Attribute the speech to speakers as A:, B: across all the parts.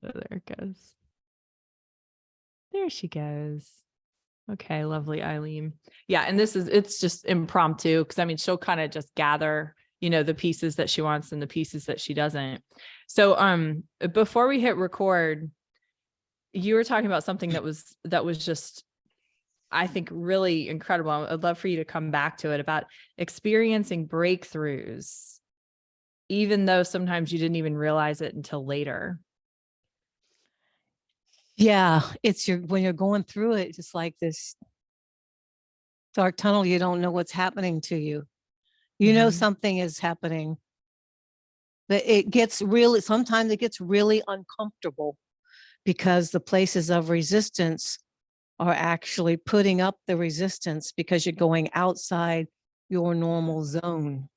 A: Oh, there it goes. There she goes. Okay, lovely, Eileen. Yeah, and it's just impromptu because I mean, she'll kind of just gather, the pieces that she wants and the pieces that she doesn't. So, before we hit record, you were talking about something that was just, I think, really incredible. I'd love for you to come back to it about experiencing breakthroughs, even though sometimes you didn't even realize it until later.
B: Yeah, when you're going through it, just like this dark tunnel, you don't know what's happening to you. You know something is happening. But sometimes it gets really uncomfortable because the places of resistance are actually putting up the resistance because you're going outside your normal zone.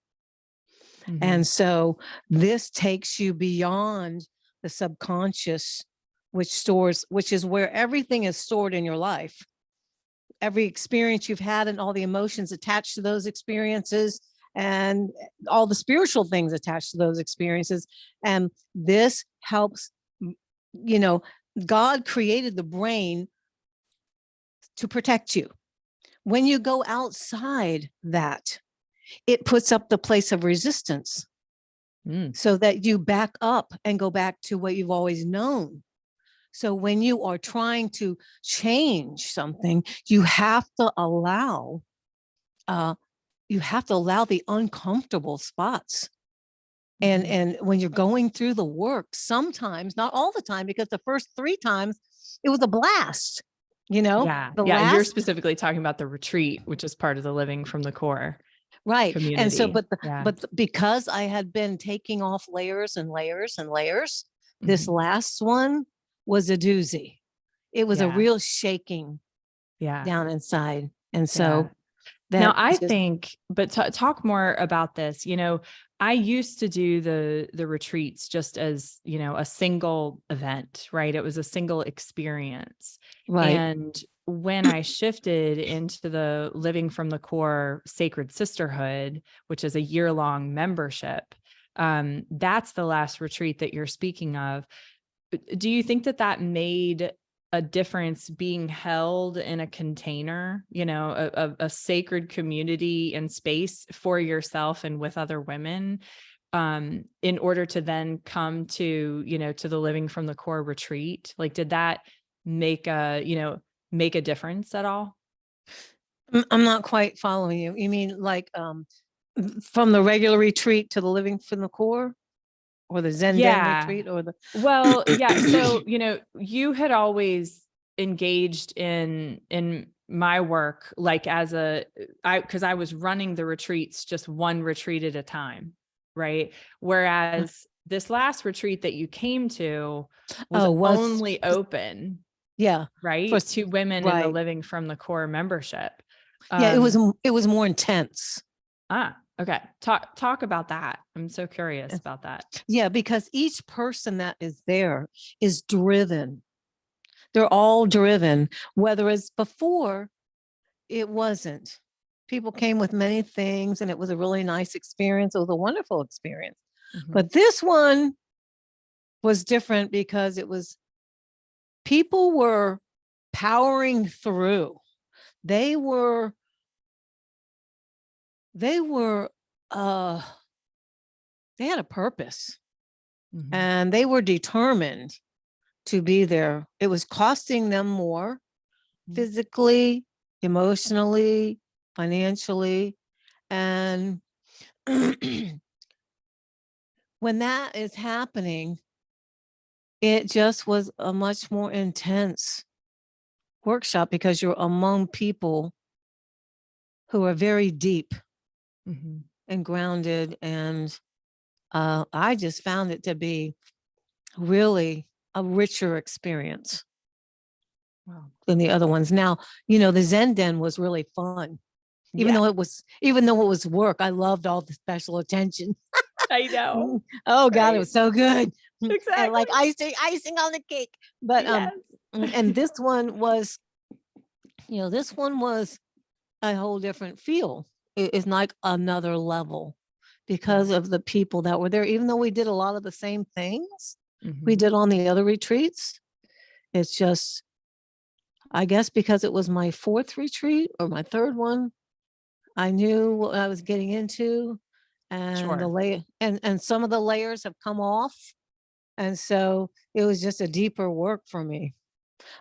B: And so this takes you beyond the subconscious, which is where everything is stored in your life. Every experience you've had and all the emotions attached to those experiences and all the spiritual things attached to those experiences. And this helps, God created the brain to protect you. When you go outside that, it puts up the place of resistance so that you back up and go back to what you've always known. So when you are trying to change something, you have to allow the uncomfortable spots. And when you're going through the work, sometimes, not all the time, because the first 3 times it was a blast,
A: Yeah. You're specifically talking about the retreat, which is part of the Living from the Core.
B: Right.
A: Community.
B: And so, but because I had been taking off layers and layers and layers, this last one was a doozy. It was a real shaking down inside. And so
A: now I think, but talk more about this. I used to do the retreats just as, a single event, right? It was a single experience.
B: Right.
A: And when I shifted into the Living from the Core Sacred Sisterhood, which is a year-long membership, that's the last retreat that you're speaking of. Do you think that made a difference being held in a container, a sacred community and space for yourself and with other women, in order to then come to, to the Living from the Core retreat? Like, did that make a difference at all?
B: I'm not quite following you. You mean like from the regular retreat to the Living from the Core, or the Zen Den retreat, or the
A: well, yeah. So, you had always engaged in my work, like because I was running the retreats just one retreat at a time, right? Whereas this last retreat that you came to was only open, right, to women in the Living from the Core membership.
B: It was more intense.
A: Okay. Talk about that. I'm so curious about that.
B: Yeah, because each person that is there is driven. They're all driven, whether it's before, it wasn't. People came with many things and it was a really nice experience. It was a wonderful experience. But this one was different because people were powering through. They had a purpose and they were determined to be there. It was costing them more physically, emotionally, financially. And when that is happening, it just was a much more intense workshop because you're among people who are very deep and grounded. And I just found it to be really a richer experience than the other ones. Now, the Zen Den was really fun. Even though it was work, I loved all the special attention.
A: I know.
B: Oh God, it was so good.
A: Exactly.
B: And like icing on the cake. But and this one was, a whole different feel. It's like another level because of the people that were there. Even though we did a lot of the same things, we
A: Mhm.
B: did on the other retreats. It's just, I guess because it was my fourth retreat or my third one, I knew what I was getting into, and
A: Sure.
B: and some of the layers have come off. And so it was just a deeper work for me.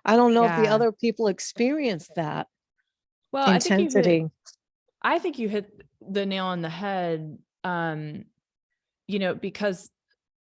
B: I don't know if the
A: Yeah.
B: other people experienced that
A: Well,
B: intensity.
A: I think you hit the nail on the head. Because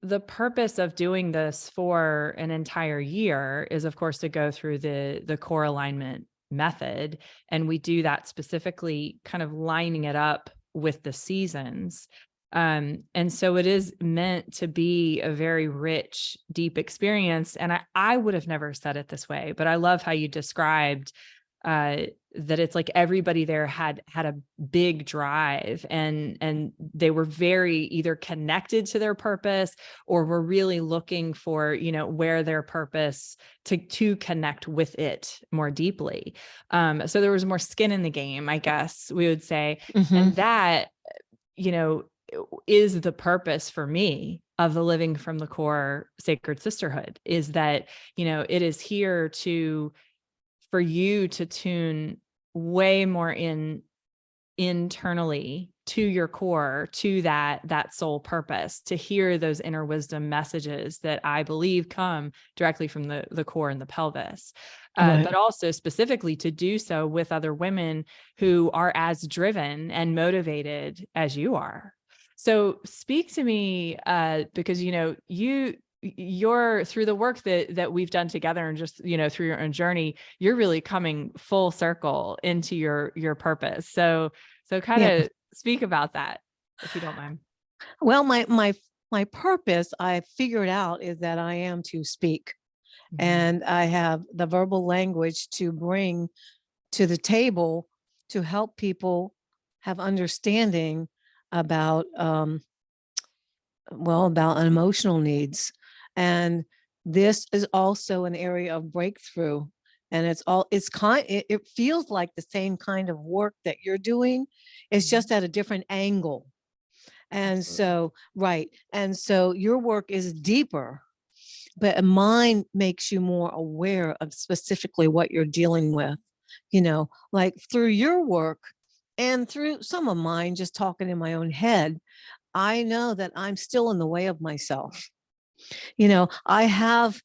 A: the purpose of doing this for an entire year is, of course, to go through the core alignment method. And we do that specifically kind of lining it up with the seasons. And so it is meant to be a very rich, deep experience. And I would have never said it this way, but I love how you described that it's like everybody there had a big drive, and they were very either connected to their purpose or were really looking for, where their purpose to connect with it more deeply. So there was more skin in the game, I guess we would say.
B: Mhm.
A: And that, you know, is the purpose for me of the Living from the Core Sacred Sisterhood, is that, it is here for you to tune way more internally to your core, to that soul purpose, to hear those inner wisdom messages that I believe come directly from the core and the pelvis.
B: Right.
A: But also specifically to do so with other women who are as driven and motivated as you are. So speak to me, because you're through the work that we've done together, and just through your own journey, you're really coming full circle into your purpose. So kind
B: Yeah.
A: of speak about that, if you don't mind.
B: Well, my purpose, I figured out, is that I am to speak,
A: Mhm.
B: and I have the verbal language to bring to the table to help people have understanding about about emotional needs. And this is also an area of breakthrough. And it feels like the same kind of work that you're doing. It's
A: Mhm.
B: just at a different angle. And
A: Absolutely.
B: so, right. And so your work is deeper, but mine makes you more aware of specifically what you're dealing with, like through your work and through some of mine, just talking in my own head. I know that I'm still in the way of myself. I have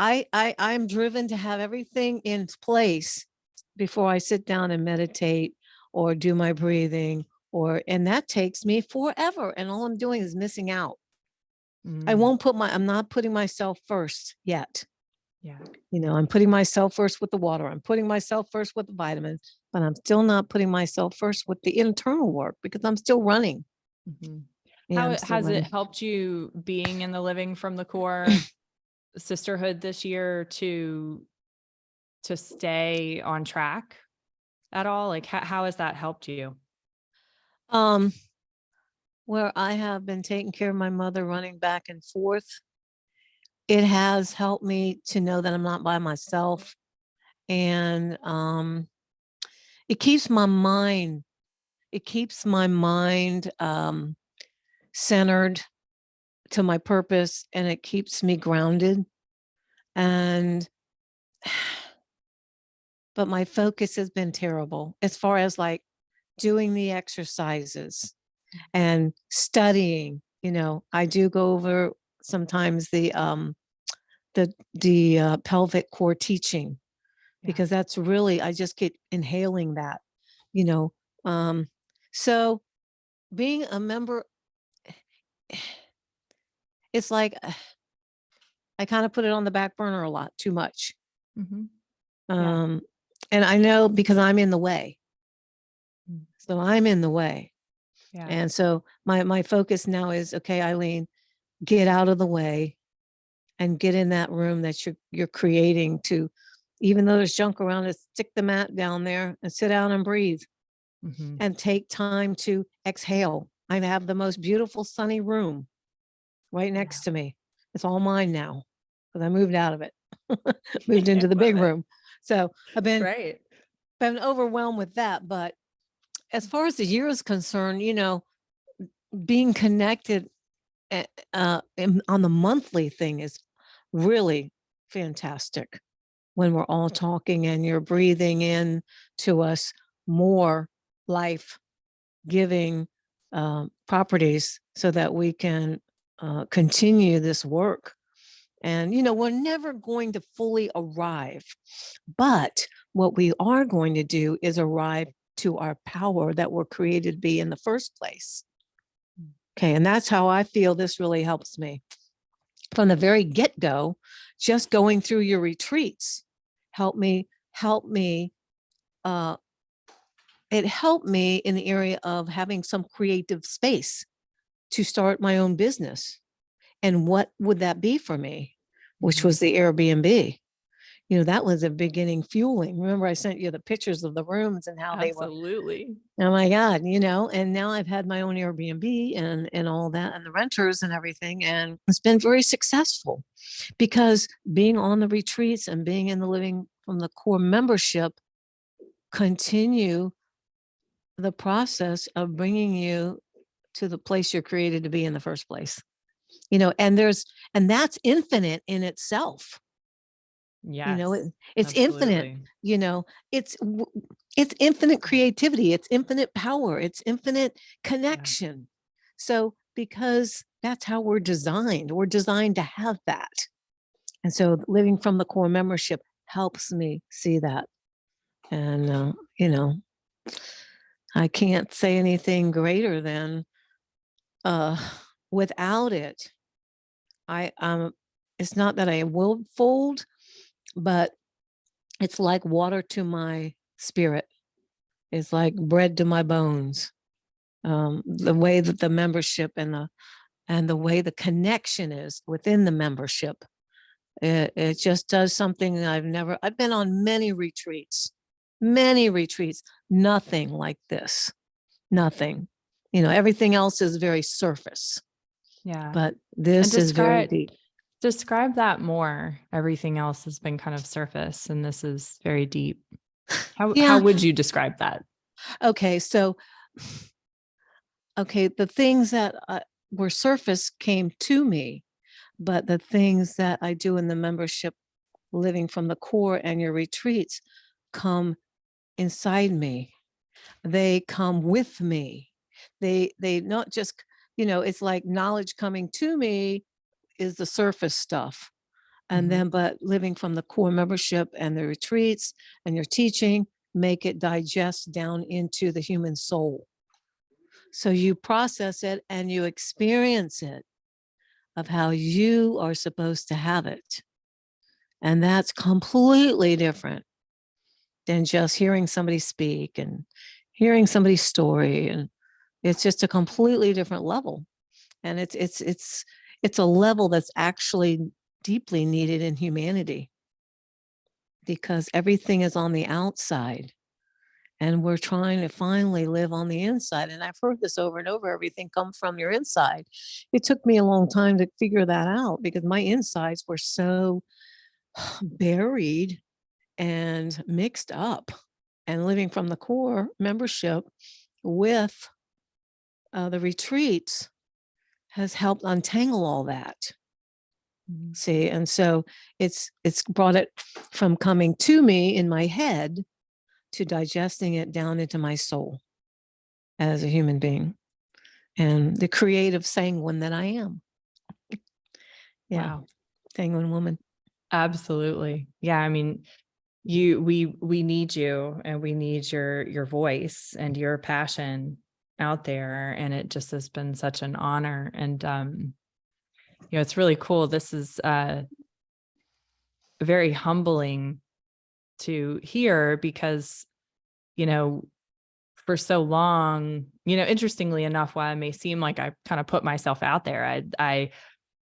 B: I'm driven to have everything in place before I sit down and meditate or do my breathing, and that takes me forever, and all I'm doing is missing out.
A: Mm,
B: I'm not putting myself first yet.
A: yeah.
B: I'm putting myself first with the water. I'm putting myself first with the vitamins, but I'm still not putting myself first with the internal work because I'm still running.
A: Mhm.
B: Yeah, I'm still
A: Has it
B: running.
A: helped you being in the Living from the Core sisterhood this year to stay on track at all? Like how has that helped you?
B: Um, where I have been taking care of my mother, running back and forth, it has helped me to know that I'm not by myself. And it keeps my mind, it keeps my mind centered to my purpose, and it keeps me grounded. And but my focus has been terrible as far as like doing the exercises and studying. I do go over sometimes the pelvic core teaching,
A: Yeah.
B: because that's really, I just get inhaling that, you know. Um, so being a member, it's like I kind of put it on the back burner a lot, too much.
A: Mhm. Yeah.
B: Um, and I know because I'm in the way.
A: Mm.
B: So I'm in the way.
A: Yeah.
B: And so my focus now is, okay, Eileen, get out of the way and get in that room that you're creating, to, even though there's junk around it, stick the mat down there and sit down and breathe
A: Mhm.
B: and take time to exhale. I have the most beautiful sunny room right
A: Yeah.
B: next to me. It's all mine now because I moved out of it, moved
A: I
B: into the
A: love
B: big
A: it.
B: room. So I've
A: Right.
B: been overwhelmed with that. But as far as the year is concerned, being connected, on the monthly thing is really fantastic when we're all talking and you're breathing in to us more life giving properties so that we can continue this work. And, we're never going to fully arrive, but what we are going to do is arrive to our power that we're created to be in the first place. Okay. And that's how I feel this really helps me from the very get-go. Just going through your retreats help me it helped me in the area of having some creative space to start my own business. And what would that be for me? Which was the Airbnb. That was a beginning fueling. Remember, I sent you the pictures of the rooms and how they were.
A: Absolutely.
B: Oh my God, and now I've had my own Airbnb and all that and the renters and everything. And it's been very successful because being on the retreats and being in the Living from the Core membership continue the process of bringing you to the place you're created to be in the first place. And that's infinite in itself.
A: Yes,
B: it's infinite, it's infinite creativity, it's infinite power, it's infinite connection. So because that's how we're designed to have that. And so Living from the Core membership helps me see that. And I can't say anything greater than without it, it's not that I will fold, but it's like water to my spirit. It's like bread to my bones. The way that the membership and the way the connection is within the membership, it just does something I've been on many retreats, nothing like this, nothing. Everything else is very surface.
A: Yeah.
B: But this is very deep.
A: Describe that more. Everything else has been kind of surface and this is very deep. How would you describe that?
B: Okay. So, the things that were surface came to me, but the things that I do in the membership, Living from the Core and your retreats, come inside me. They come with me. They not just, it's like knowledge coming to me is the surface stuff. And then, but Living from the Core membership and the retreats and your teaching make it digest down into the human soul. So you process it and you experience it of how you are supposed to have it. And that's completely different than just hearing somebody speak and hearing somebody's story. And it's just a completely different level. And it's a level that's actually deeply needed in humanity because everything is on the outside and we're trying to finally live on the inside. And I've heard this over and over, everything comes from your inside. It took me a long time to figure that out because my insides were so buried and mixed up. And Living from the Core membership with the retreats has helped untangle all that. See, and so it's brought it from coming to me in my head to digesting it down into my soul as a human being and the creative sanguine that I am. Yeah. Wow. Sanguine woman.
A: Absolutely. Yeah. I mean, we need you and we need your voice and your passion out there. And it just has been such an honor. And, it's really cool. This is very humbling to hear because, for so long, interestingly enough, while it may seem like I kind of put myself out there, I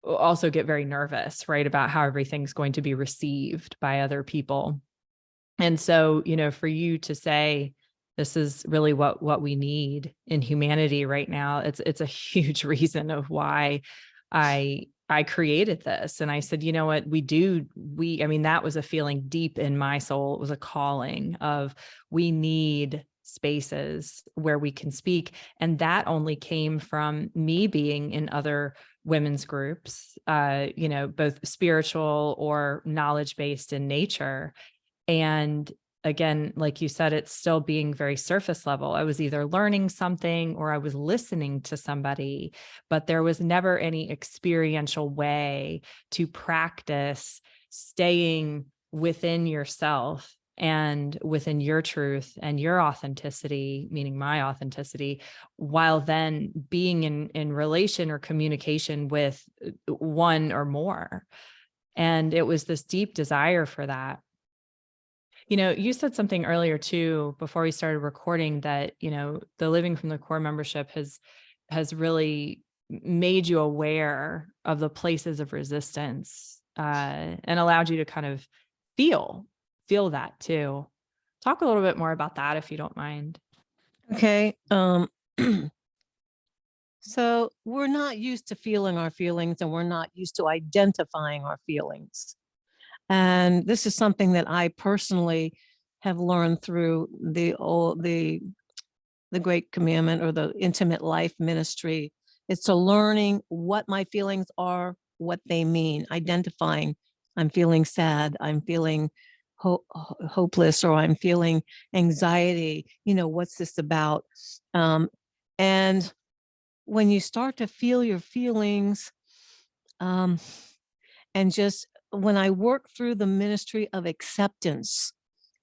A: also get very nervous, right, about how everything's going to be received by other people. And so, for you to say, this is really what we need in humanity right now, it's a huge reason of why I created this. And I said, you know what, I mean, that was a feeling deep in my soul. It was a calling of, we need spaces where we can speak. And that only came from me being in other women's groups, both spiritual or knowledge-based in nature. And again, like you said, it's still being very surface level. I was either learning something or I was listening to somebody, but there was never any experiential way to practice staying within yourself and within your truth and your authenticity, meaning my authenticity, while then being in relation or communication with one or more. And it was this deep desire for that. You said something earlier too, before we started recording, that, the Living from the Core membership has really made you aware of the places of resistance, and allowed you to kind of feel that too. Talk a little bit more about that, if you don't mind.
B: Okay. So we're not used to feeling our feelings, and we're not used to identifying our feelings. And this is something that I personally have learned through the great commandment, or the intimate life ministry. It's to learning what my feelings are, what they mean, identifying. I'm feeling sad, I'm feeling hopeless, or I'm feeling anxiety. What's this about? And when you start to feel your feelings, and just when I worked through the ministry of acceptance,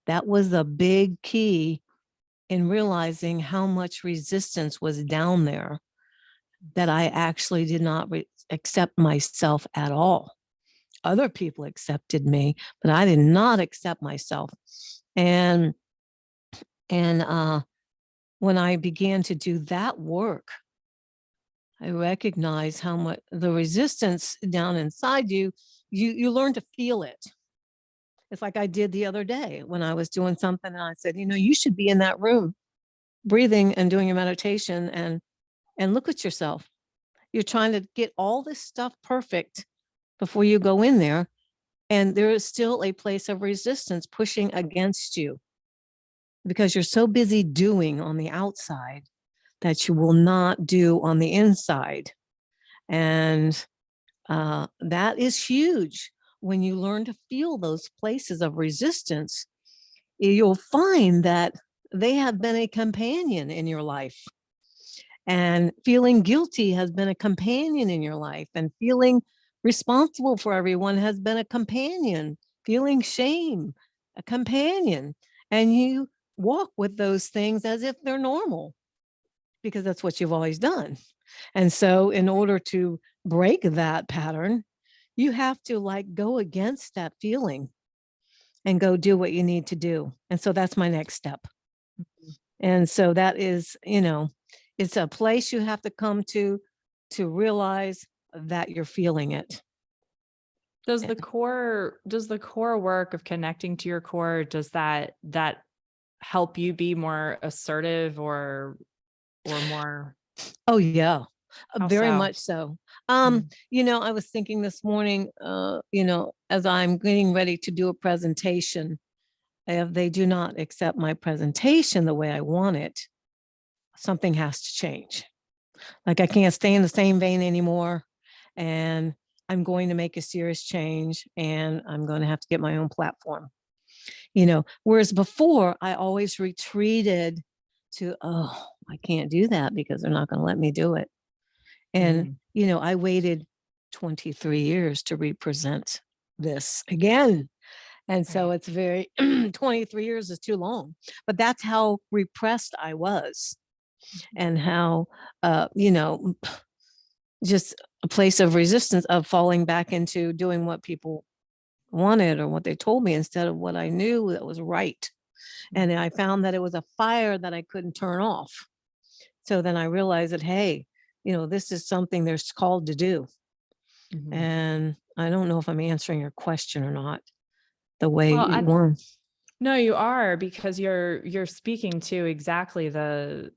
B: that was the big key in realizing how much resistance was down there, that I actually did not accept myself at all. Other people accepted me, but I did not accept myself. And when I began to do that work, I recognize how much the resistance down inside you learn to feel it. It's like I did the other day when I was doing something, and I said, you should be in that room breathing and doing your meditation, and look at yourself. You're trying to get all this stuff perfect before you go in there, and there is still a place of resistance pushing against you, because you're so busy doing on the outside that you will not do on the inside. And that is huge. When you learn to feel those places of resistance, you'll find that they have been a companion in your life. And feeling guilty has been a companion in your life. And feeling responsible for everyone has been a companion. Feeling shame, a companion. And you walk with those things as if they're normal, because that's what you've always done. And so in order to break that pattern, you have to go against that feeling and go do what you need to do. And so that's my next step. And so that is, it's a place you have to come to realize that you're feeling it.
A: Does the core work of connecting to your core, does that help you be more assertive or more?
B: Oh yeah, very
A: So?
B: much so. I was thinking this morning, as I'm getting ready to do a presentation, if they do not accept my presentation the way I want it, something has to change. I can't stay in the same vein anymore, and I'm going to make a serious change, and I'm going to have to get my own platform. Whereas before I always retreated to, I can't do that because they're not going to let me do it. And, I waited 23 years to represent this again. And so it's 23 years is too long, but that's how repressed I was, and how, just a place of resistance, of falling back into doing what people wanted or what they told me instead of what I knew that was right. And I found that it was a fire that I couldn't turn off. So then I realized that, hey, this is something they're called to do. And I don't know if I'm answering your question or not the way you want.
A: No, you are, because you're speaking to exactly the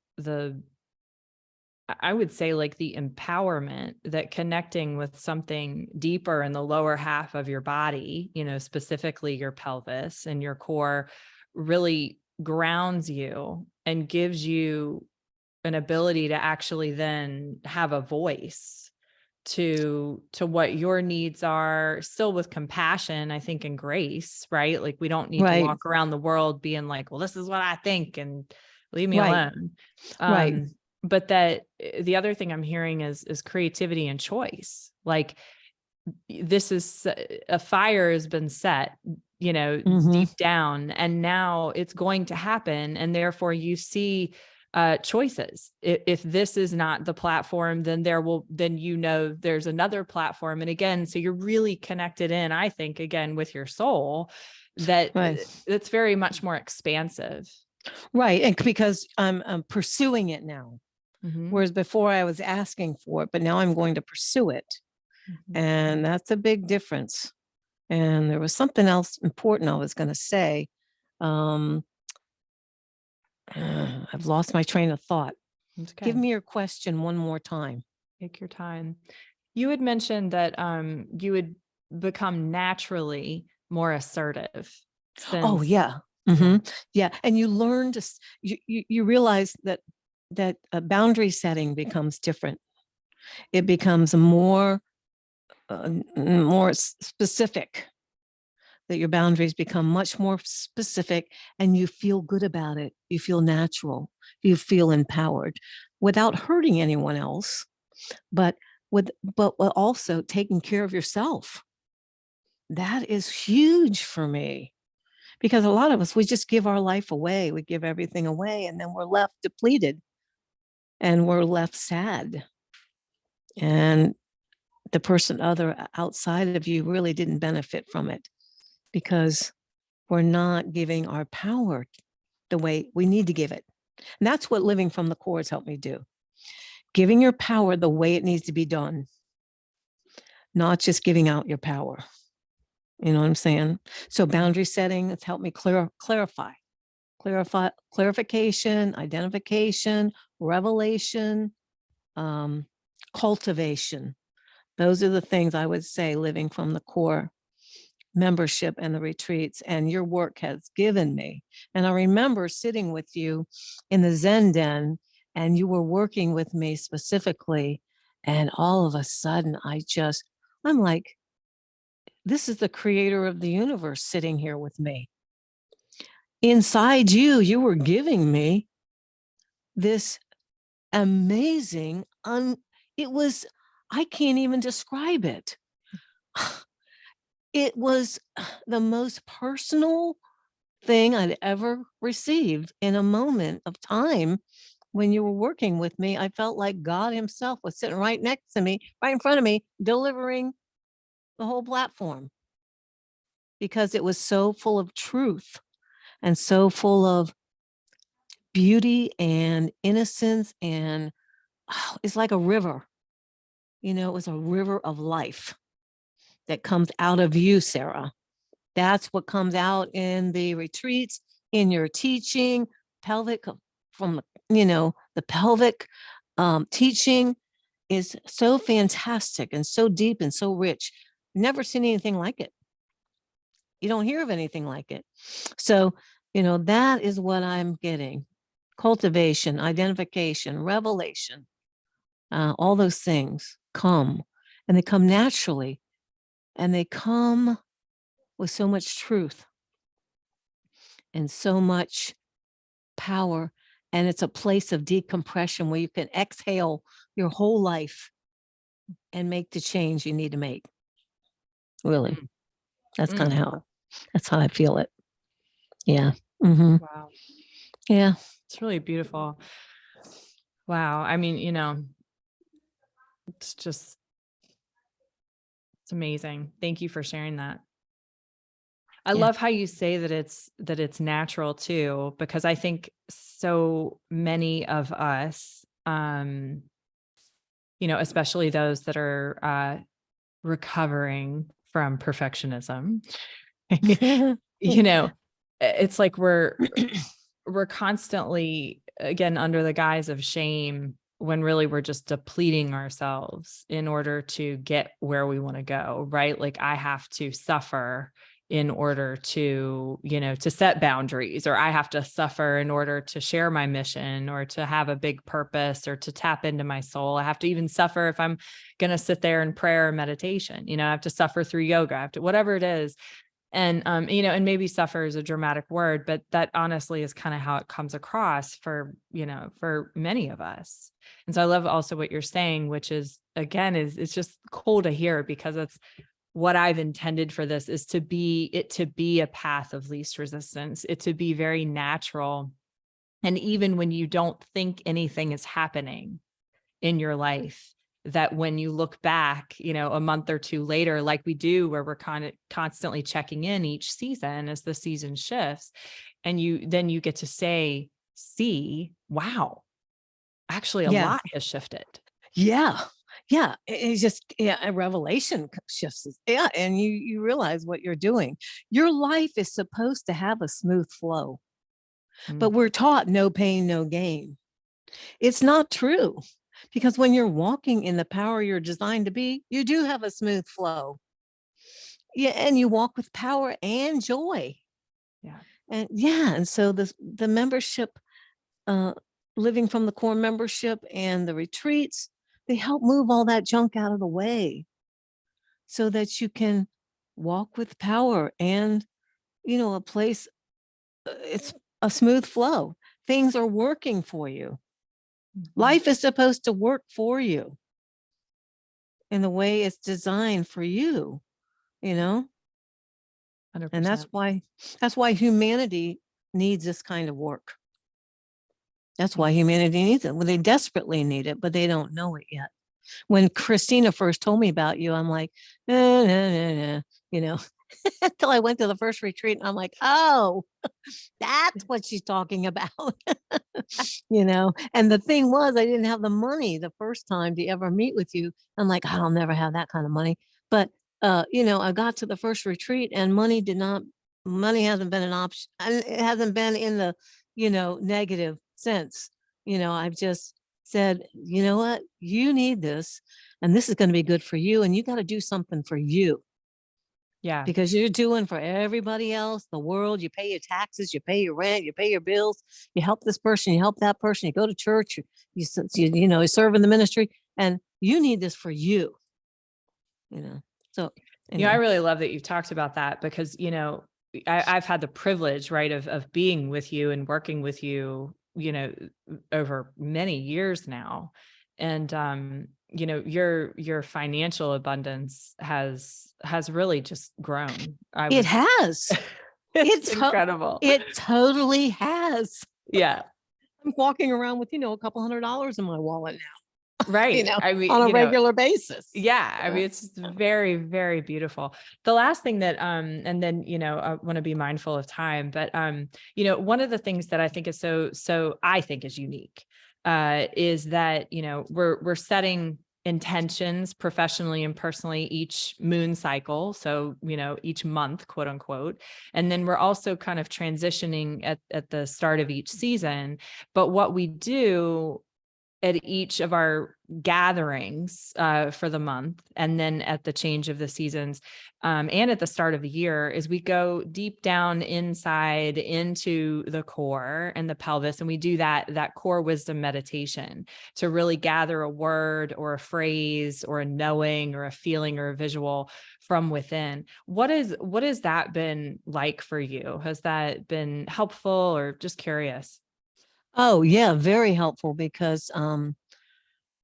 A: I would say the empowerment that connecting with something deeper in the lower half of your body, specifically your pelvis and your core, really grounds you and gives you an ability to actually then have a voice to what your needs are, still with compassion, I think, and grace, right? Like we don't need to
B: Right.
A: walk around the world being like, well, this is what I think and leave me
B: Right.
A: alone.
B: Right.
A: But that the other thing I'm hearing is creativity and choice. Like this is a fire has been set, deep down, and now it's going to happen. And therefore you see choices. If this is not the platform, then there's another platform. And again, so you're really connected in, I think, again, with your soul, that
B: Right.
A: it's very much more expansive.
B: Right. And because I'm pursuing it now, whereas before I was asking for it, but now I'm going to pursue it. And that's a big difference. And there was something else important I was going to say. I've lost my train of thought.
A: Okay.
B: Give me your question one more time.
A: Take your time. You had mentioned that you would become naturally more assertive.
B: Oh, yeah. Yeah. And you learn to, you realize that boundary setting becomes different. It becomes more specific, that your boundaries become much more specific, and you feel good about it. You feel natural. You feel empowered without hurting anyone else, but also taking care of yourself. That is huge for me, because a lot of us, we just give our life away. We give everything away, and then we're left depleted and we're left sad. And the person outside of you really didn't benefit from it, because we're not giving our power the way we need to give it. And that's what living from the core has helped me do. Giving your power the way it needs to be done, not just giving out your power. You know what I'm saying? So boundary setting has helped me clarification, identification, revelation, cultivation. Those are the things I would say living from the core membership and the retreats and your work has given me. And I remember sitting with you in the Zen den, and you were working with me specifically. And all of a sudden, I'm like, this is the creator of the universe sitting here with me. Inside you, you were giving me this amazing, I can't even describe it. It was the most personal thing I'd ever received in a moment of time. When you were working with me, I felt like God himself was sitting right next to me, right in front of me, delivering the whole platform, because it was so full of truth and so full of beauty and innocence. And it's like a river, it was a river of life that comes out of you, Sarah. That's what comes out in the retreats, in your teaching, pelvic from, the pelvic teaching is so fantastic and so deep and so rich. Never seen anything like it. You don't hear of anything like it. So, that is what I'm getting. Cultivation, identification, revelation, all those things come, and they come naturally, and they come with so much truth and so much power. And it's a place of decompression where you can exhale your whole life and make the change you need to make. Really. That's kind of that's how I feel it. Yeah.
A: Wow.
B: Yeah.
A: It's really beautiful. Wow. I mean, it's amazing. Thank you for sharing that. I love how you say that it's natural too, because I think so many of us, especially those that are recovering from perfectionism, it's like we're constantly, again, under the guise of shame, when really we're just depleting ourselves in order to get where we want to go, right? Like I have to suffer in order to, to set boundaries, or I have to suffer in order to share my mission or to have a big purpose or to tap into my soul. I have to even suffer if I'm going to sit there in prayer or meditation. I have to suffer through yoga. I have to, whatever it is. And, and maybe suffer is a dramatic word, but that honestly is kind of how it comes across for, for many of us. And so I love also what you're saying, which is, again, it's just cool to hear, because it's what I've intended for this is to be a path of least resistance, it to be very natural. And even when you don't think anything is happening in your life, that when you look back, a month or two later, like we do, where we're kind of constantly checking in each season as the season shifts, and you get to say, see, wow, actually a lot has shifted.
B: Yeah. Yeah. It's just, a revelation shifts. Yeah. And you realize what you're doing. Your life is supposed to have a smooth flow, but we're taught no pain, no gain. It's not true, because when you're walking in the power you're designed to be, you do have a smooth flow. Yeah. And you walk with power and joy.
A: Yeah.
B: And so the membership, living from the core membership and the retreats, they help move all that junk out of the way so that you can walk with power and, a place, it's a smooth flow. Things are working for you. Life is supposed to work for you in the way it's designed for you, 100%. And that's why humanity needs this kind of work. That's why humanity needs it. Well, they desperately need it, but they don't know it yet. When Christina first told me about you, I'm like, nah, until I went to the first retreat, and I'm like, oh, that's what she's talking about. And the thing was, I didn't have the money the first time to ever meet with you. I'm like, I'll never have that kind of money. But, I got to the first retreat, and money hasn't been an option. It hasn't been in the, negative sense. I've just said, you know what, you need this, and this is going to be good for you. And you got to do something for you.
A: Yeah.
B: Because you're doing for everybody else, the world. You pay your taxes, you pay your rent, you pay your bills, you help this person, you help that person, you go to church, you serve in the ministry, and you need this for you. So anyway.
A: I really love that you've talked about that, because, I've had the privilege, right, of being with you and working with you, over many years now. And, your financial abundance has really just grown.
B: It has.
A: It's incredible.
B: It totally has.
A: Yeah.
B: I'm walking around with, a couple $100 in my wallet now.
A: Right.
B: I mean, on a regular basis.
A: Yeah. I mean, it's very, very beautiful. The last thing that, and then, I want to be mindful of time, but, one of the things that I think is so I think is unique, is that, we're setting intentions professionally and personally each moon cycle. So, each month, quote unquote. And then we're also kind of transitioning at the start of each season. But what we do at each of our gatherings for the month, and then at the change of the seasons, and at the start of the year, is we go deep down inside into the core and the pelvis, and we do that core wisdom meditation to really gather a word or a phrase or a knowing or a feeling or a visual from within. What has that been like for you? Has that been helpful, or just curious?
B: Oh, yeah, very helpful, because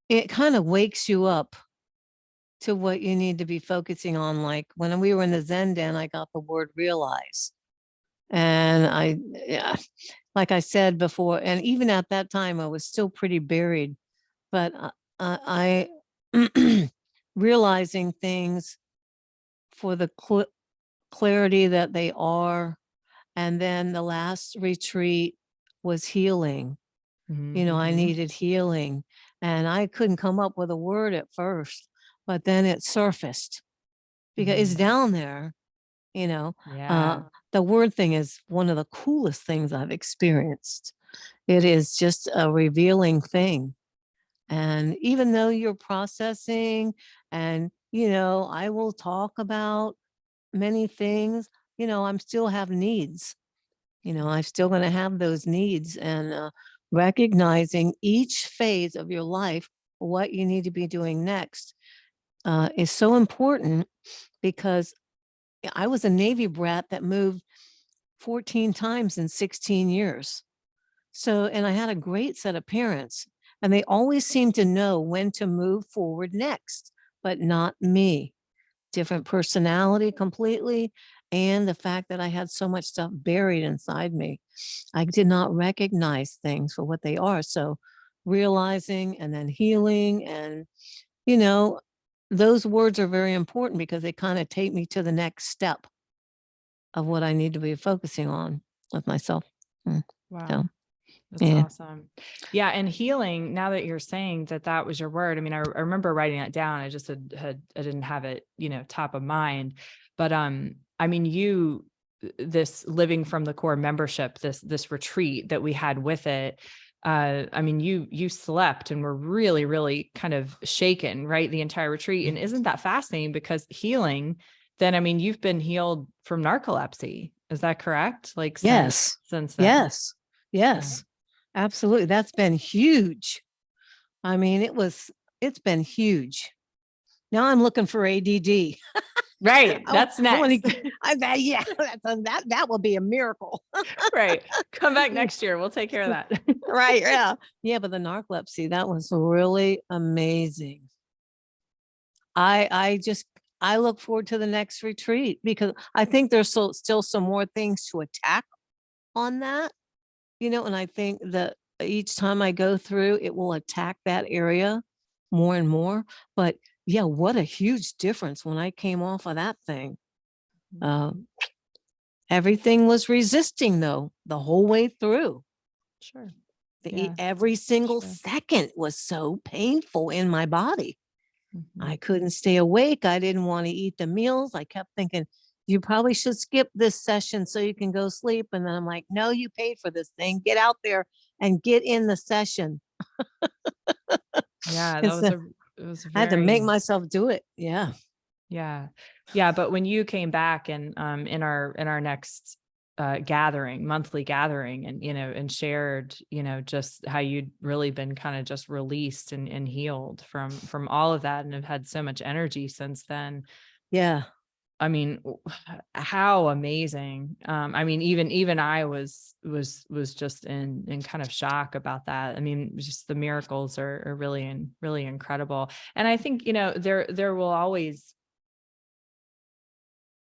B: it kind of wakes you up to what you need to be focusing on. Like when we were in the Zen den, I got the word realize. And like I said before, and even at that time, I was still pretty buried, but I realizing things for the clarity that they are. And then the last retreat was healing. I needed healing, and I couldn't come up with a word at first, but then it surfaced because it's down there.
A: Yeah.
B: The word thing is one of the coolest things I've experienced. It is just a revealing thing. And even though you're processing, and, I will talk about many things, I'm still have needs. I'm still going to have those needs, and recognizing each phase of your life, what you need to be doing next, is so important, because I was a Navy brat that moved 14 times in 16 years. So, and I had a great set of parents, and they always seemed to know when to move forward next, but not me. Different personality completely. And the fact that I had so much stuff buried inside me, I did not recognize things for what they are. So, realizing and then healing, and, you know, those words are very important because they kind of take me to the next step of what I need to be focusing on with myself. Mm. So,
A: Wow. That's
B: yeah.
A: awesome. Yeah. And healing, now that you're saying that that was your word, I mean, I remember writing it down. I just I didn't have it, top of mind, but, I mean, this living from the core membership, this retreat that we had with it, I mean, you slept and were really, really kind of shaken, right? The entire retreat. And isn't that fascinating? Because healing, then, I mean, you've been healed from narcolepsy. Is that correct? Like
B: Yes.
A: since then.
B: Yes.
A: Yeah.
B: Yes. Absolutely. That's been huge. I mean, it's been huge. Now I'm looking for ADD.
A: Right.
B: I,
A: That's
B: I want
A: next.
B: to, yeah, that will be a miracle.
A: Right. Come back next year. We'll take care of that.
B: Right. Yeah. Yeah. But the narcolepsy, that was really amazing. I look forward to the next retreat, because I think there's still some more things to attack on that, and I think that each time I go through, it will attack that area more and more. But yeah, what a huge difference when I came off of that thing. Uh, Everything was resisting, though, the whole way through.
A: Sure. Yeah.
B: Every single
A: Sure.
B: second was so painful in my body.
A: Mhm.
B: I couldn't stay awake. I didn't want to eat the meals. I kept thinking, you probably should skip this session so you can go sleep. And then I'm like, no, you paid for this thing. Get out there and get in the session.
A: Yeah.
B: And so
A: It was
B: I had to make
A: very,
B: myself do it. Yeah.
A: yeah. Yeah. But when you came back and, in our next, monthly gathering, and, and shared, just how you'd really been kind of just released and healed from all of that, and have had so much energy since then.
B: Yeah.
A: I mean, how amazing. I mean, even I was just in kind of shock about that. I mean, just the miracles are really incredible. And I think, there will always,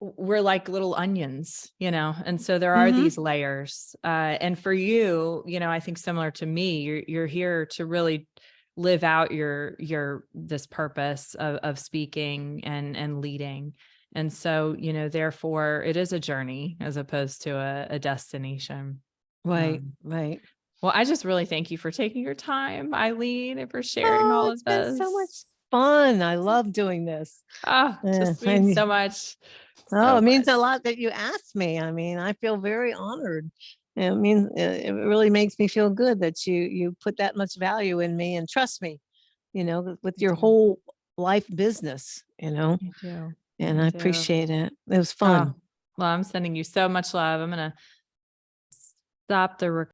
A: we're like little onions, and so there are
B: Hmm.
A: these layers. And for you, I think similar to me, you're here to really live out this purpose of speaking and leading. And so, therefore it is a journey as opposed to a destination.
B: Right.
A: Um,
B: Right.
A: well, I just really thank you for taking your time, Eileen, and for sharing
B: Oh,
A: all
B: it's
A: of
B: been so much
A: this.
B: fun. I love doing this.
A: Oh, just means
B: And
A: so much.
B: oh,
A: So
B: it means
A: much.
B: a lot that you asked me. I mean, I feel very honored. And it means it really makes me feel good that you put that much value in me and trust me, with
A: You
B: your
A: do.
B: whole life business,
A: You do.
B: and
A: You
B: I
A: do.
B: appreciate it. It was
A: Oh,
B: fun.
A: well, I'm sending you so much love. I'm going to stop the recording.